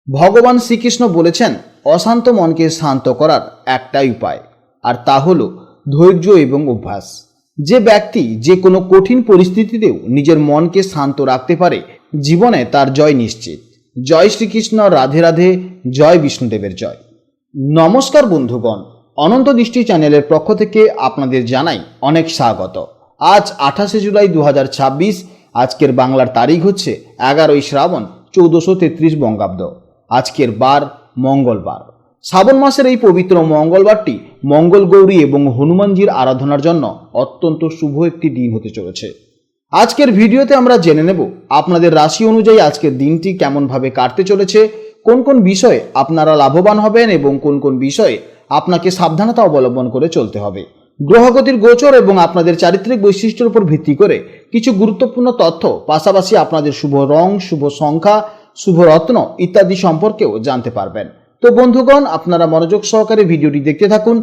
ভগবান শ্রীকৃষ্ণ বলেছেন অশান্ত মনকে শান্ত করার একটাই উপায়, আর তা হলো ধৈর্য এবং অভ্যাস। যে ব্যক্তি যে কোনো কঠিন পরিস্থিতিতেও নিজের মনকে শান্ত রাখতে পারে, জীবনে তার জয় নিশ্চিত। জয় শ্রীকৃষ্ণ, রাধে রাধে, জয় বিষ্ণুদেবের জয়। নমস্কার বন্ধুগণ, অনন্ত দৃষ্টি চ্যানেলের পক্ষ থেকে আপনাদের জানাই অনেক স্বাগত। আজ 28শে জুলাই 2026। আজকের বাংলার তারিখ হচ্ছে 11ই শ্রাবণ 1433 বঙ্গাব্দ। আজকের বার মঙ্গলবার। শ্রাবণ মাসের এই পবিত্র মঙ্গলবারটি মঙ্গল গৌরী এবং হনুমানজির আরাধনার জন্য অত্যন্ত শুভ একটি দিন হতে চলেছে। আজকের ভিডিওতে আমরা জেনে নেব আপনাদের রাশি অনুযায়ী আজকের দিনটি কেমনভাবে কাটতে চলেছে, কোন কোন বিষয়ে আপনারা লাভবান হবেন এবং কোন কোন বিষয়ে আপনাকে সাবধানতা অবলম্বন করে চলতে হবে। গ্রহগতির গোচর এবং আপনাদের চারিত্রিক বৈশিষ্ট্যের উপর ভিত্তি করে কিছু গুরুত্বপূর্ণ তথ্য, পাশাপাশি আপনাদের শুভ রং, শুভ সংখ্যা, শুভ রত্ন ইত্যাদি সম্পর্কেও জানতে পারবেন। তো বন্ধুগণ, আপনারা মনোযোগ সহকারে ভিডিওটি দেখতে থাকুন।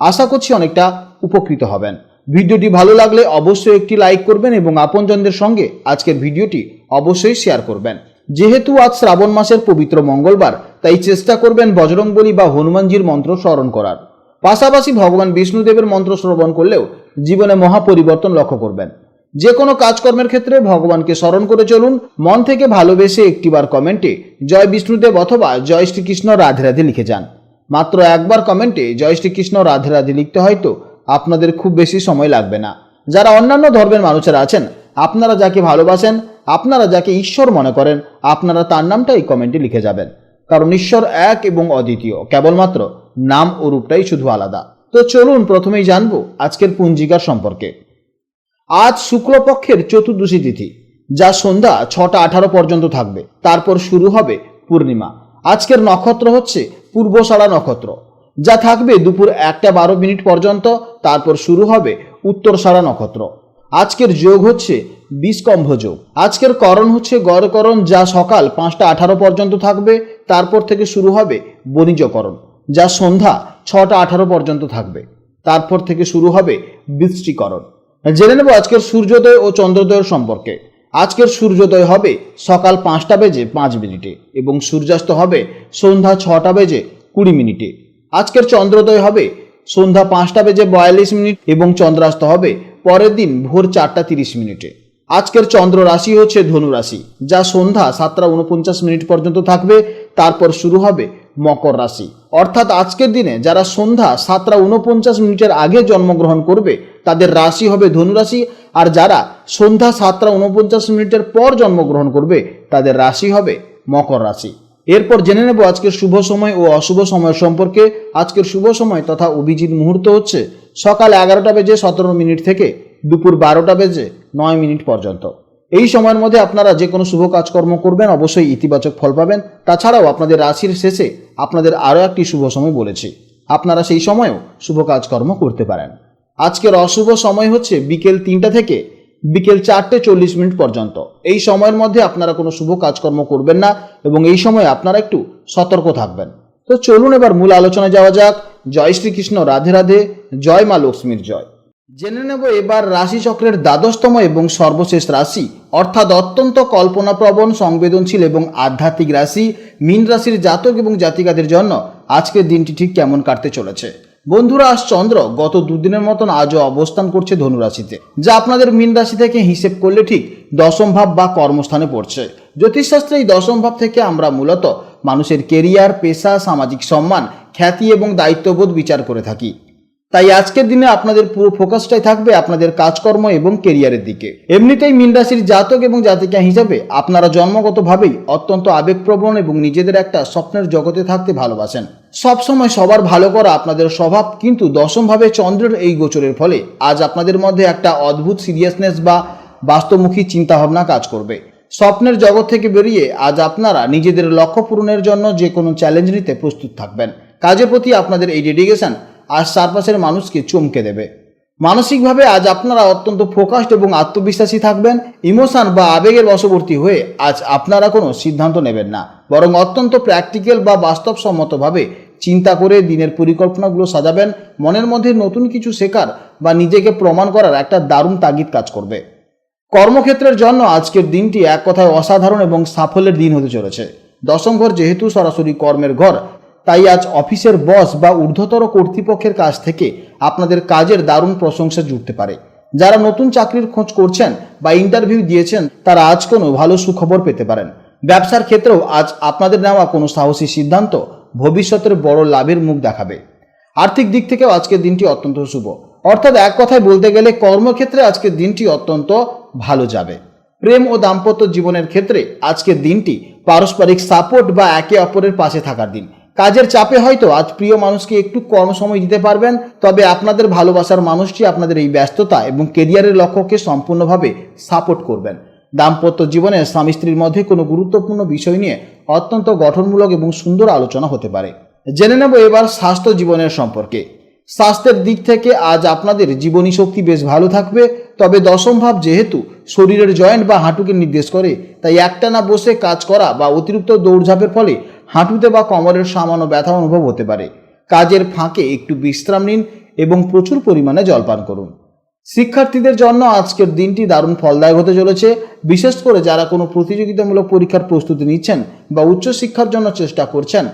আশা করছি অনেকটা উপকৃত হবেন। ভিডিওটি ভালো লাগলে অবশ্যই একটি লাইক করবেন এবং আপনজনদের সঙ্গে আজকের ভিডিওটি অবশ্যই শেয়ার করবেন। যেহেতু আজ শ্রাবণ মাসের পবিত্র মঙ্গলবার, তাই চেষ্টা করবেন বজরংবলী বা হনুমানজির মন্ত্র স্মরণ করার। পাশাপাশি ভগবান বিষ্ণুদেবের মন্ত্র শ্রবণ করলেও জীবনে মহা পরিবর্তন লক্ষ্য করবেন। যে কোনো কাজকর্মের ক্ষেত্রে ভগবানকে স্মরণ করে চলুন। মন থেকে ভালোবেসে একটিবার কমেন্টে জয় বিষ্ণুদেব অথবা জয় শ্রীকৃষ্ণ রাধে রাধে লিখে যান। মাত্র একবার কমেন্টে জয় শ্রীকৃষ্ণ রাধে রাধে লিখতে হয়তো আপনাদের খুব বেশি সময় লাগবে না। যারা অন্যান্য ধর্মের মানুষেরা আছেন, আপনারা যাকে ভালোবাসেন, আপনারা যাকে ঈশ্বর মনে করেন, আপনারা তার নামটাই কমেন্টে লিখে যাবেন। কারণ ঈশ্বর এক এবং অদ্বিতীয়, কেবলমাত্র নাম ও রূপটাই শুধু আলাদা। তো চলুন প্রথমেই জানবো আজকের পঞ্জিকার সম্পর্কে। আজ শুক্লপক্ষের চতুর্দশী তিথি, যা সন্ধ্যা 6টা 18 পর্যন্ত থাকবে। তারপর শুরু হবে পূর্ণিমা। আজকের নক্ষত্র হচ্ছে পূর্বষাঢ়া নক্ষত্র, যা থাকবে দুপুর 1টা 12 পর্যন্ত। তারপর শুরু হবে উত্তরষাঢ়া নক্ষত্র। আজকের যোগ হচ্ছে বিষকম্ভ যোগ। আজকের করণ হচ্ছে গড়করণ, যা সকাল 5টা 18 পর্যন্ত থাকবে। তারপর থেকে শুরু হবে বণিজকরণ, যা সন্ধ্যা 6টা 18 পর্যন্ত থাকবে। তারপর থেকে শুরু হবে বৃষ্টিকরণ। জেনে নেব আজকের সূর্যোদয় ও চন্দ্রোদয়ের সম্পর্কে। আজকের সূর্যোদয় হবে সকাল 5টা বেজে 5 মিনিটে এবং সূর্যাস্ত হবে সন্ধ্যা 6টা বেজে 20 মিনিটে। আজকের চন্দ্রোদয় হবে সন্ধ্যা 5টা বেজে 42 মিনিট এবং চন্দ্রাস্ত হবে পরের দিন ভোর 4টা 30 মিনিটে। আজকের চন্দ্র রাশি হচ্ছে ধনু রাশি, যা সন্ধ্যা 7টা 49 পর্যন্ত থাকবে। তারপর শুরু হবে মকর রাশি। অর্থাৎ আজকের দিনে যারা সন্ধ্যা 7টা 49 আগে জন্মগ্রহণ করবে তাদের রাশি হবে ধনু রাশি, আর যারা সন্ধ্যা 7টা 49 পর জন্মগ্রহণ করবে তাদের রাশি হবে মকর রাশি। এরপর জেনে নেব আজকের শুভ সময় ও অশুভ সময় সম্পর্কে। আজকের শুভ সময় তথা অভিজিৎ মুহূর্ত হচ্ছে সকাল 11টা বেজে 17 মিনিট থেকে দুপুর 12টা বেজে 9 মিনিট পর্যন্ত। এই সময়ের মধ্যে আপনারা যে কোনো শুভ কাজকর্ম করবেন, অবশ্যই ইতিবাচক ফল পাবেন। তাছাড়াও আপনাদের রাশির শেষে আপনাদের আরও একটি শুভ সময় বলেছি, আপনারা সেই সময়েও শুভ কাজকর্ম করতে পারেন। আজকের অশুভ সময় হচ্ছে বিকেল 3টা থেকে বিকেল 4টে 40 মিনিট পর্যন্ত। এই সময়ের মধ্যে আপনারা কোনো শুভ কাজকর্ম করবেন না এবং এই সময় আপনারা একটু সতর্ক থাকবেন। তো চলুন এবার মূল আলোচনায় যাওয়া যাক। জয় শ্রীকৃষ্ণ, রাধে রাধে, জয় মা লক্ষ্মীর জয়। জেনে নেব এবার রাশিচক্রের দ্বাদশতম এবং সর্বশেষ রাশি, অর্থাৎ অত্যন্ত কল্পনাপ্রবণ, সংবেদনশীল এবং আধ্যাত্মিক রাশি মীন রাশির জাতক এবং জাতিকাদের জন্য আজকের দিনটি ঠিক কেমন কাটতে চলেছে। বন্ধুরা, আজ চন্দ্র গত দুদিনের মতন আজও অবস্থান করছে ধনু রাশিতে, যা আপনাদের মীন রাশি থেকে হিসেব করলে ঠিক দশম ভাব বা কর্মস্থানে পড়ছে। জ্যোতিষশাস্ত্রে এই দশম ভাব থেকে আমরা মূলত মানুষের কেরিয়ার, পেশা, সামাজিক সম্মান, খ্যাতি এবং দায়িত্ববোধ বিচার করে থাকি। তাই আজকের দিনে আপনাদের পুরো ফোকাসটাই থাকবে আপনাদের কাজকর্ম এবং কেরিয়ারের দিকে। এমনিতেই মীন রাশির জাতক এবং জাতিকা হিসাবে আপনারা জন্মগতভাবেই অত্যন্ত আবেগপ্রবণ এবং নিজেদের একটা স্বপ্নের জগতে থাকতে ভালোবাসেন। সবসময় সবার ভালো করা আপনাদের স্বভাব, কিন্তু দশমভাবে চন্দ্রের এই গোচরের ফলে আজ আপনাদের মধ্যে একটা অদ্ভুত সিরিয়াসনেস বা বাস্তবমুখী চিন্তাভাবনা কাজ করবে। স্বপ্নের জগৎ থেকে বেরিয়ে আজ আপনারা নিজেদের লক্ষ্য পূরণের জন্য যে কোনো চ্যালেঞ্জ নিতে প্রস্তুত থাকবেন। কাজের প্রতি আপনাদের এই ডেডিকেশন আজ চারপাশের মানুষকে চমকে দেবে। মানসিকভাবে আজ আপনারা অত্যন্ত ফোকাসড এবং আত্মবিশ্বাসী থাকবেন। ইমোশন বা আবেগের বশবর্তী হয়ে আজ আপনারা কোনো সিদ্ধান্ত নেবেন না, বরং অত্যন্ত প্র্যাকটিক্যাল বা বাস্তবসম্মতভাবে চিন্তা করে দিনের পরিকল্পনাগুলো সাজাবেন। মনের মধ্যে নতুন কিছু শেখার বা নিজেকে প্রমাণ করার একটা দারুণ তাগিদ কাজ করবে। কর্মক্ষেত্রের জন্য আজকের দিনটি এক কথায় অসাধারণ এবং সাফল্যের দিন হতে চলেছে। দশম ঘর যেহেতু সরাসরি কর্মের ঘর, তাই আজ অফিসের বস বা ঊর্ধ্বতর কর্তৃপক্ষের কাছ থেকে আপনাদের কাজের দারুণ প্রশংসা জুটতে পারে। যারা নতুন চাকরির খোঁজ করছেন বা ইন্টারভিউ দিয়েছেন তারা আজ কোনো ভালো সুখবর পেতে পারেন। ব্যবসার ক্ষেত্রেও আজ আপনাদের নেওয়া কোনো সাহসী সিদ্ধান্ত ভবিষ্যতের বড় লাভের মুখ দেখাবে। আর্থিক দিক থেকেও আজকের দিনটি অত্যন্ত শুভ, অর্থাৎ এক কথায় বলতে গেলে কর্মক্ষেত্রে আজকের দিনটি অত্যন্ত ভালো যাবে। প্রেম ও দাম্পত্য জীবনের ক্ষেত্রে আজকের দিনটি পারস্পরিক সাপোর্ট বা একে অপরের পাশে থাকার দিন। কাজের চাপে হয়তো আজ প্রিয় মানুষকে একটু কম সময় দিতে পারবেন, তবে আপনাদের ভালোবাসার মানুষটি আপনাদের এই ব্যস্ততা এবং কেরিয়ারের লক্ষ্যকে সম্পূর্ণভাবে সাপোর্ট করবেন। দাম্পত্য জীবনে স্বামী স্ত্রীর মধ্যে কোনো গুরুত্বপূর্ণ বিষয় নিয়ে অত্যন্ত গঠনমূলক এবং সুন্দর আলোচনা হতে পারে। জেনে নেব এবার স্বাস্থ্য জীবনের সম্পর্কে। স্বাস্থ্যের দিক থেকে আজ আপনাদের জীবনী শক্তি বেশ ভালো থাকবে, তবে দশম ভাব যেহেতু শরীরের জয়েন্ট বা হাঁটুকে নির্দেশ করে, তাই একটানা বসে কাজ করা বা অতিরিক্ত দৌড়ঝাঁপের ফলে হাঁটুতে বা কোমরের সামান্য ব্যথা অনুভব হতে পারে। কাজের ফাঁকে একটু বিশ্রাম নিন এবং প্রচুর পরিমাণে জলপান করুন। শিক্ষার্থীদের জন্য আজকের দিনটি দারুণ ফলদায়ক হতে চলেছে, বিশেষ করে যারা কোনো প্রতিযোগিতামূলক পরীক্ষার প্রস্তুতি নিচ্ছেন বা উচ্চশিক্ষার জন্য চেষ্টা করছেন।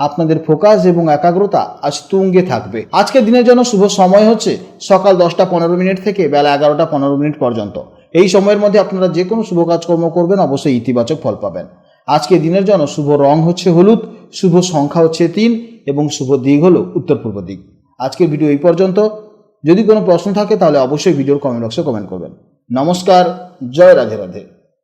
আপনাদের ফোকাস এবং একাগ্রতা আজ তুঙ্গে থাকবে। আজকের দিনের জন্য শুভ সময় হচ্ছে সকাল 10:15 থেকে বেলা 11:15 পর্যন্ত। এই সময়ের মধ্যে আপনারা যে কোনো শুভ কাজকর্ম করবেন অবশ্যই ইতিবাচক ফল পাবেন। আজকের দিনের জন্য শুভ রং হচ্ছে হলুদ, শুভ সংখ্যা হচ্ছে 3 এবং শুভ দিক হলো উত্তর পূর্ব দিক। আজকের ভিডিও এই পর্যন্ত। যদি কোনো প্রশ্ন থাকে তাহলে অবশ্যই ভিডিওর কমেন্ট বক্সে কমেন্ট করবেন। নমস্কার, জয় রাধে রাধে।